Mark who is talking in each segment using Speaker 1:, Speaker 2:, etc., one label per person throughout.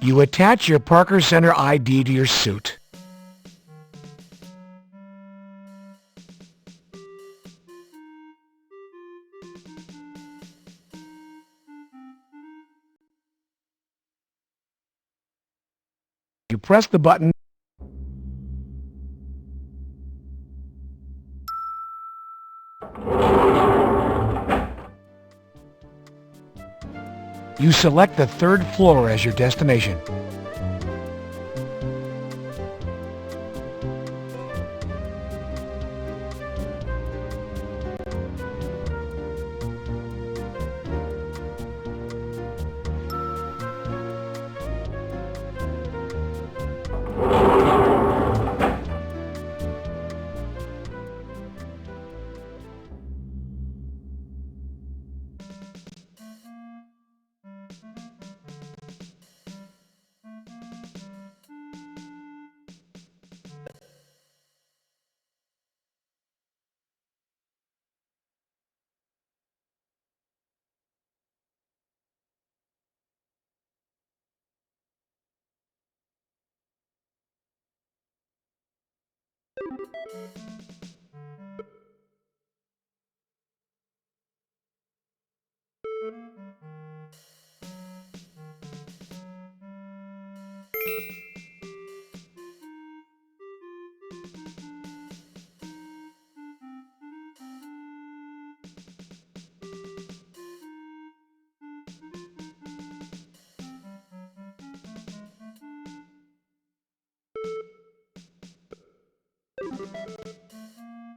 Speaker 1: You attach your Parker Center ID to your suit. You press the button. You select the third floor as your destination.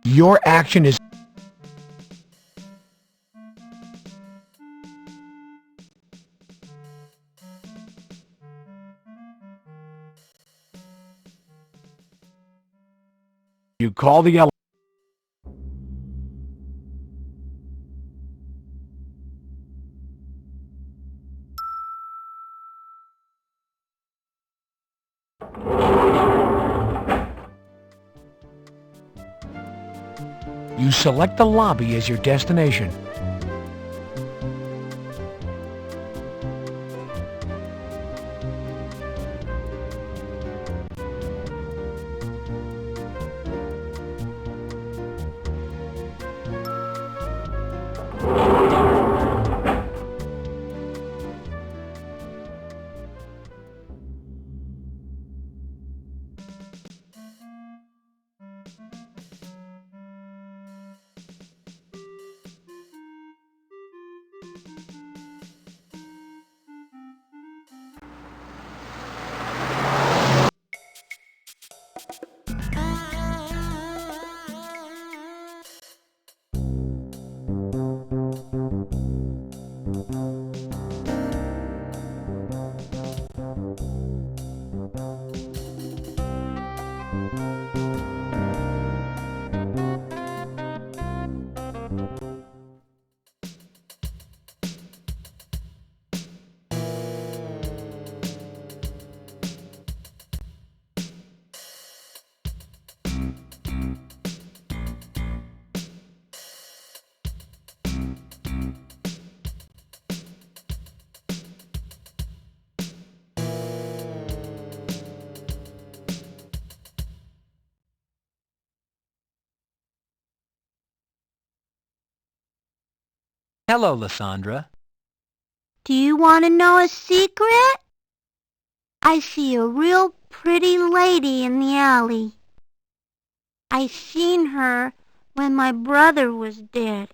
Speaker 1: Your action is you call the elevator. You select the lobby as your destination.
Speaker 2: Hello, Lysandra.
Speaker 3: Do you want to know a secret? I see a real pretty lady in the alley. I seen her when my brother was dead.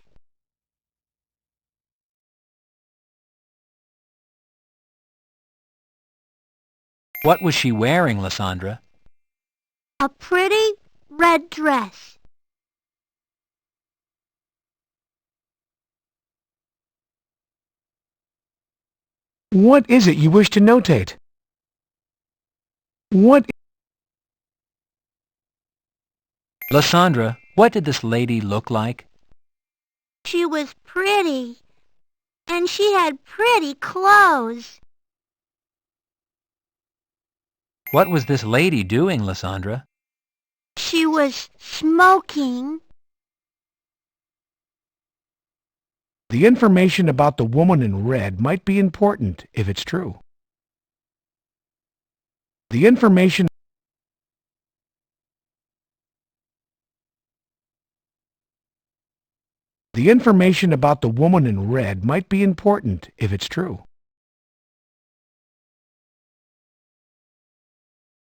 Speaker 2: What was she wearing, Lysandra?
Speaker 3: A pretty red dress.
Speaker 1: What is it you wish to notate?
Speaker 2: Lysandra, what did this lady look like?
Speaker 3: She was pretty, and she had pretty clothes.
Speaker 2: What was this lady doing, Lysandra?
Speaker 3: She was smoking.
Speaker 1: The information about the woman in red might be important if it's true. The information about the woman in red might be important if it's true.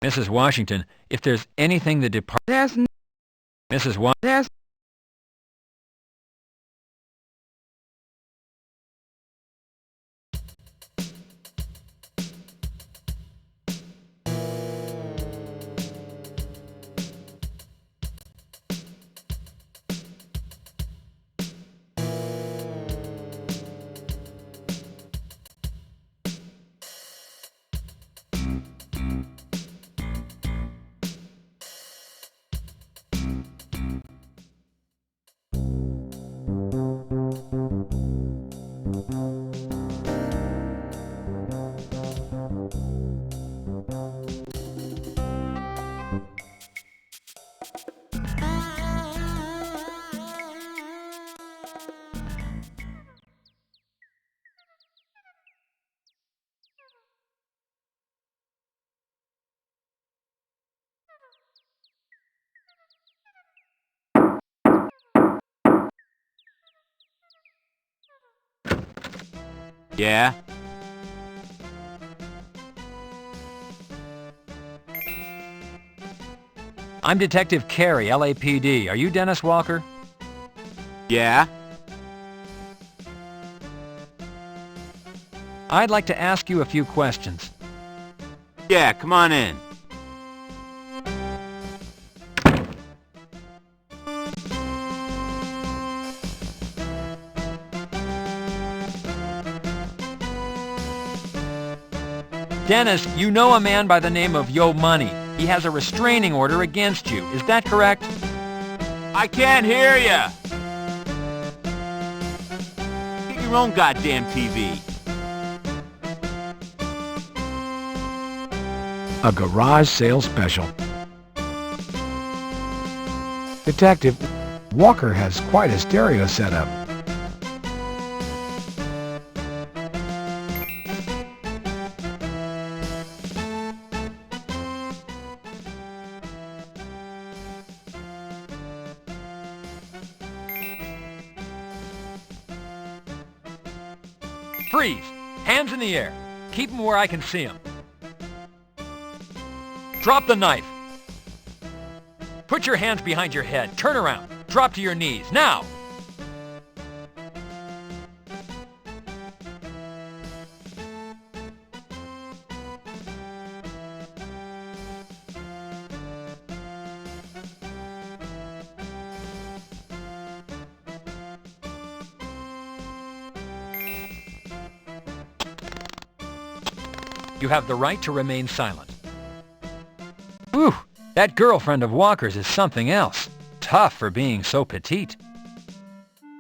Speaker 2: Mrs. Washington, if there's anything the department... Mrs. Washington... Yeah? I'm Detective Carey, LAPD. Are you Dennis Walker? Yeah? I'd like to ask you a few questions. Yeah, come on in. Dennis, you know a man by the name of Yo Money. He has a restraining order against you. Is that correct? I can't hear ya! Get your own goddamn TV.
Speaker 1: A garage sale special. Detective, Walker has quite a stereo setup.
Speaker 2: Freeze! Hands in the air. Keep them where I can see them. Drop the knife. Put your hands behind your head. Turn around. Drop to your knees. Now! You have the right to remain silent. Whew, that girlfriend of Walker's is something else. Tough for being so petite.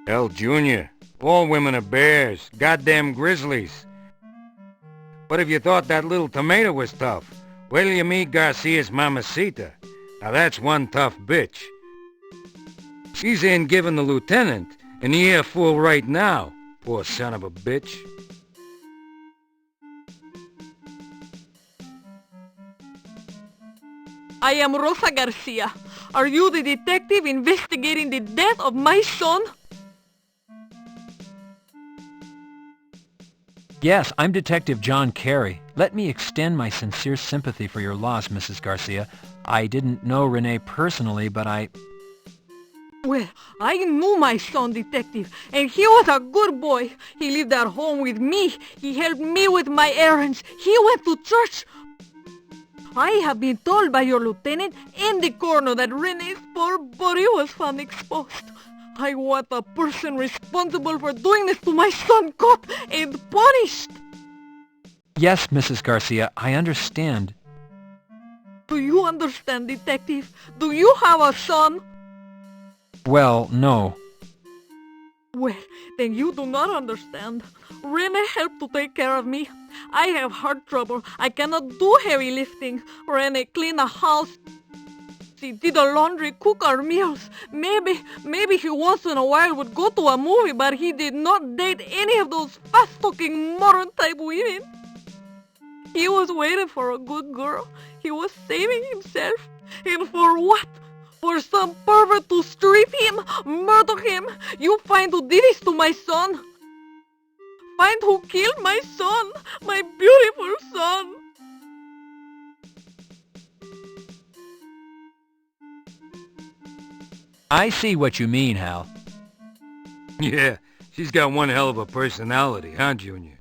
Speaker 4: Hell, Junior, all women are bears, goddamn grizzlies. But if you thought that little tomato was tough, wait till you meet Garcia's mamacita. Now that's one tough bitch. She's in giving the lieutenant an earful right now, poor son of a bitch.
Speaker 5: I am Rosa Garcia. Are you the detective investigating the death of my son?
Speaker 2: Yes, I'm Detective John Carey. Let me extend my sincere sympathy for your loss, Mrs. Garcia. I didn't know Renee personally, but
Speaker 5: Well, I knew my son, Detective, and he was a good boy. He lived at home with me. He helped me with my errands. He went to church. I have been told by your lieutenant and the coroner that Renee's poor body was found exposed. I want the person responsible for doing this to my son caught and punished.
Speaker 2: Yes, Mrs. Garcia, I understand.
Speaker 5: Do you understand, Detective? Do you have a son?
Speaker 2: Well, no.
Speaker 5: Well, then you do not understand. Renee helped to take care of me. I have heart trouble. I cannot do heavy lifting. Renee cleaned the house. She did the laundry, cook our meals. Maybe he once in a while would go to a movie, but he did not date any of those fast-talking modern-type women. He was waiting for a good girl. He was saving himself. And for what? For some pervert to strip him, murder him. You find who did this to my son. Find who killed my son, my beautiful son.
Speaker 2: I see what you mean, Hal.
Speaker 4: Yeah, she's got one hell of a personality, huh, Junior?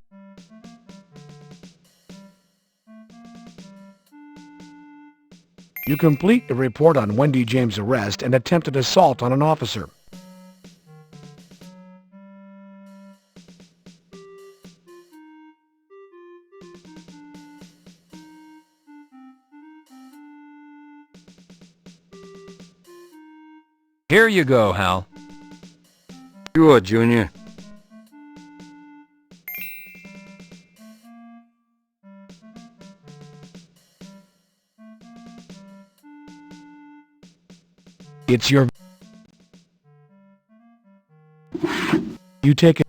Speaker 1: You complete the report on Wendy James' arrest and attempted assault on an officer.
Speaker 2: Here you go, Hal.
Speaker 4: Sure, Junior.
Speaker 1: It's your... You take it.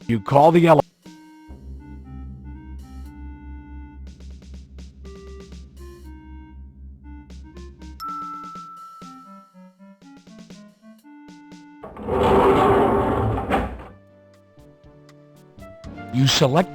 Speaker 1: You call the ele... You select...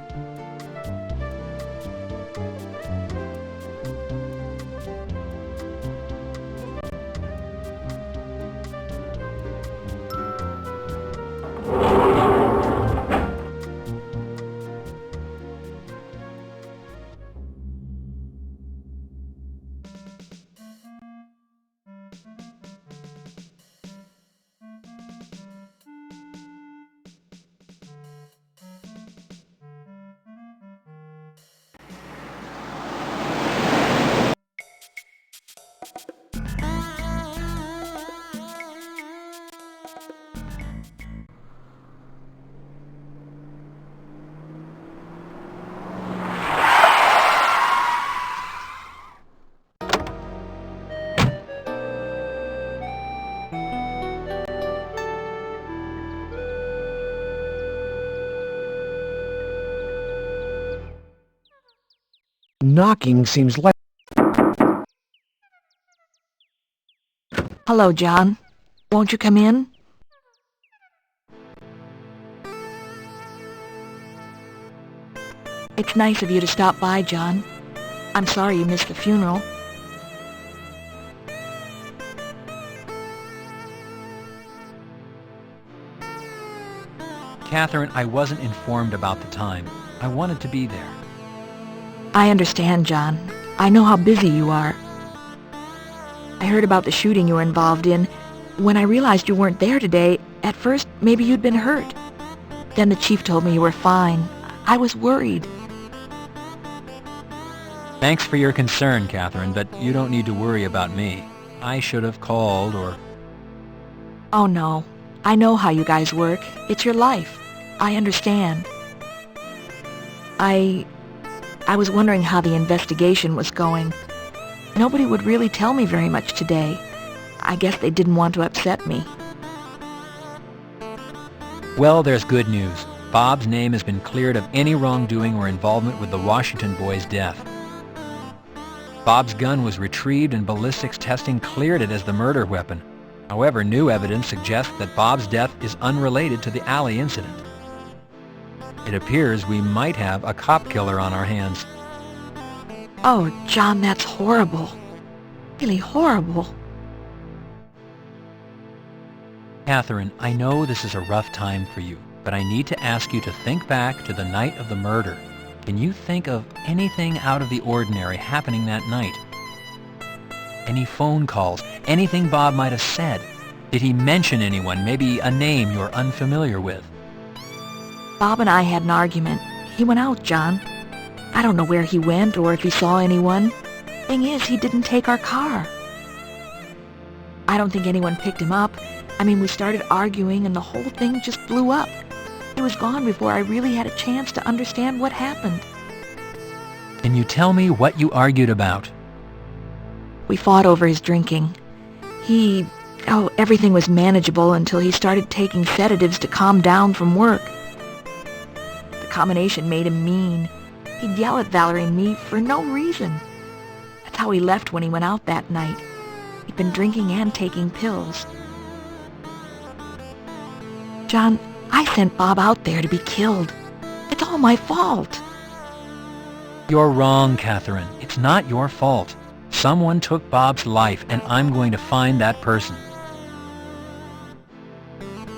Speaker 1: Knocking seems like...
Speaker 6: Hello, John. Won't you come in? It's nice of you to stop by, John. I'm sorry you missed the funeral.
Speaker 2: Catherine, I wasn't informed about the time. I wanted to be there.
Speaker 6: I understand, John. I know how busy you are. I heard about the shooting you were involved in. When I realized you weren't there today, at first maybe you'd been hurt. Then the chief told me you were fine. I was worried.
Speaker 2: Thanks for your concern, Catherine, but you don't need to worry about me. I should have called or...
Speaker 6: Oh no. I know how you guys work. It's your life. I understand. I was wondering how the investigation was going. Nobody would really tell me very much today. I guess they didn't want to upset me.
Speaker 2: Well, there's good news. Bob's name has been cleared of any wrongdoing or involvement with the Washington boy's death. Bob's gun was retrieved and ballistics testing cleared it as the murder weapon. However, new evidence suggests that Bob's death is unrelated to the alley incident. It appears we might have a cop killer on our hands.
Speaker 6: Oh, John, that's horrible. Really horrible.
Speaker 2: Catherine, I know this is a rough time for you, but I need to ask you to think back to the night of the murder. Can you think of anything out of the ordinary happening that night? Any phone calls, anything Bob might have said? Did he mention anyone, maybe a name you're unfamiliar with?
Speaker 6: Bob and I had an argument. He went out, John. I don't know where he went or if he saw anyone. Thing is, he didn't take our car. I don't think anyone picked him up. I mean, we started arguing and the whole thing just blew up. He was gone before I really had a chance to understand what happened.
Speaker 2: Can you tell me what you argued about?
Speaker 6: We fought over his drinking. Everything was manageable until he started taking sedatives to calm down from work. The combination made him mean. He'd yell at Valerie and me for no reason. That's how he left when he went out that night. He'd been drinking and taking pills. John, I sent Bob out there to be killed. It's all my fault.
Speaker 2: You're wrong, Catherine. It's not your fault. Someone took Bob's life, and I'm going to find that person.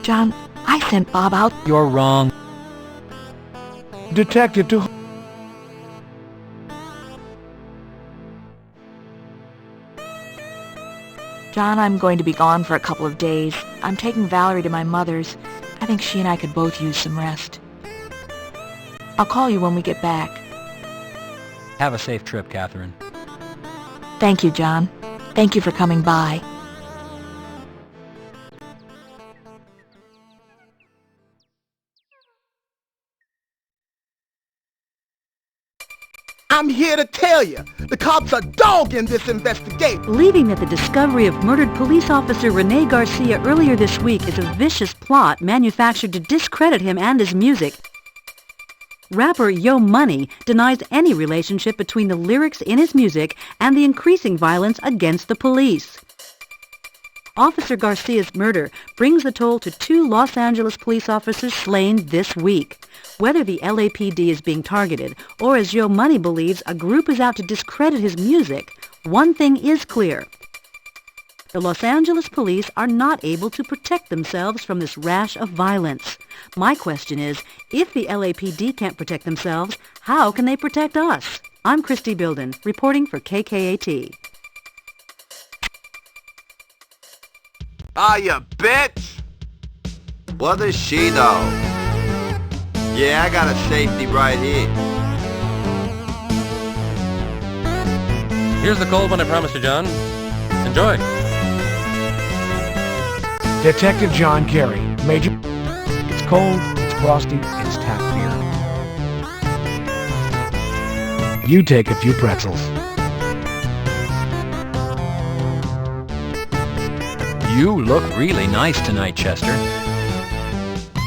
Speaker 6: John, I sent Bob out.
Speaker 2: You're wrong.
Speaker 1: Detective to...
Speaker 6: John, I'm going to be gone for a couple of days. I'm taking Valerie to my mother's. I think she and I could both use some rest. I'll call you when we get back.
Speaker 2: Have a safe trip, Catherine.
Speaker 6: Thank you, John. Thank you for coming by.
Speaker 7: I'm here to tell you, the cops are dogging this investigation.
Speaker 8: Believing that the discovery of murdered police officer Rene Garcia earlier this week is a vicious plot manufactured to discredit him and his music, rapper Yo Money denies any relationship between the lyrics in his music and the increasing violence against the police. Officer Garcia's murder brings the toll to 2 Los Angeles police officers slain this week. Whether the LAPD is being targeted, or as Yo Money believes a group is out to discredit his music, one thing is clear. The Los Angeles police are not able to protect themselves from this rash of violence. My question is, if the LAPD can't protect themselves, how can they protect us? I'm Christy Bilden, reporting for KKAT.
Speaker 9: Ah, you bitch! What does she know? Yeah, I got a safety right here.
Speaker 10: Here's the cold one I promised you, John. Enjoy.
Speaker 1: Detective John Carey, Major. It's cold, it's frosty, it's tap beer. You take a few pretzels.
Speaker 2: You look really nice tonight, Chester.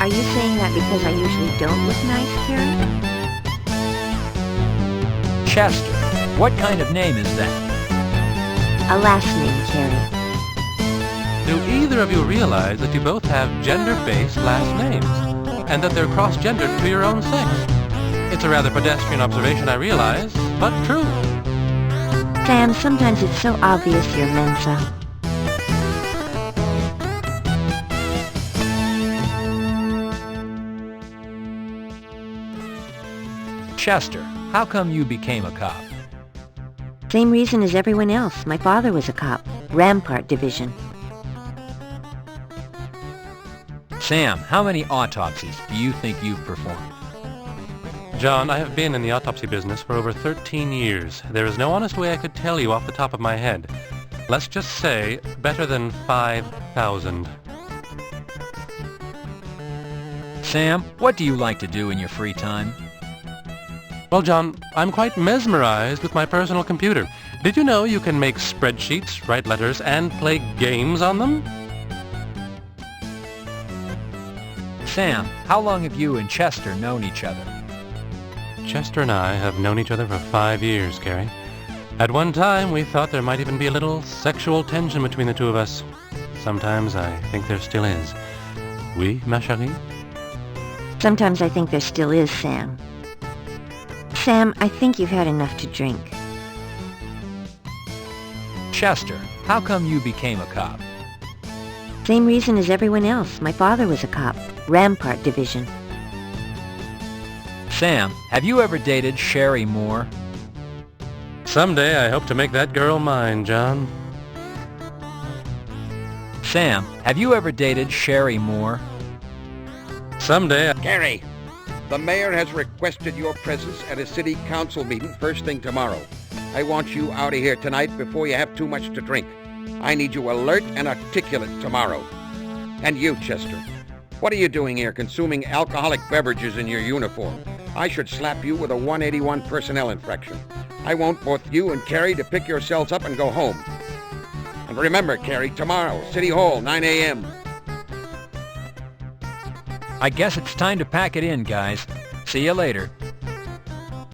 Speaker 3: Are you saying that because I usually don't look nice, Carrie?
Speaker 2: Chester. What kind of name is that?
Speaker 3: A last name, Carrie.
Speaker 10: Do either of you realize that you both have gender-based last names, and that they're cross-gendered to your own sex? It's a rather pedestrian observation, I realize, but true.
Speaker 3: Sam, sometimes it's so obvious you're Mensa.
Speaker 2: Chester, how come you became a cop?
Speaker 3: Same reason as everyone else. My father was a cop. Rampart Division.
Speaker 2: Sam, how many autopsies do you think you've performed?
Speaker 10: John, I have been in the autopsy business for over 13 years. There is no honest way I could tell you off the top of my head. Let's just say better than 5,000.
Speaker 2: Sam, what do you like to do in your free time?
Speaker 10: Well, John, I'm quite mesmerized with my personal computer. Did you know you can make spreadsheets, write letters, and play games on them?
Speaker 2: Sam, how long have you and Chester known each other?
Speaker 10: Chester and I have known each other for 5 years, Carrie. At one time, we thought there might even be a little sexual tension between the two of us. Sometimes I think there still is. Oui, ma chérie?
Speaker 3: Sometimes I think there still is, Sam. Sam, I think you've had enough to drink.
Speaker 2: Chester, how come you became a cop?
Speaker 3: Same reason as everyone else. My father was a cop. Rampart Division.
Speaker 2: Sam, have you ever dated Sherry Moore?
Speaker 10: Someday I hope to make that girl mine, John.
Speaker 2: Sam, have you ever dated Sherry Moore?
Speaker 10: Someday,
Speaker 11: Gary, the mayor has requested your presence at a city council meeting first thing tomorrow. I want you out of here tonight before you have too much to drink. I need you alert and articulate tomorrow. And you, Chester, what are you doing here consuming alcoholic beverages in your uniform? I should slap you with a 181 personnel infraction. I want both you and Carrie to pick yourselves up and go home. And remember, Carrie, tomorrow, City Hall, 9 a.m.
Speaker 2: I guess it's time to pack it in, guys. See you later.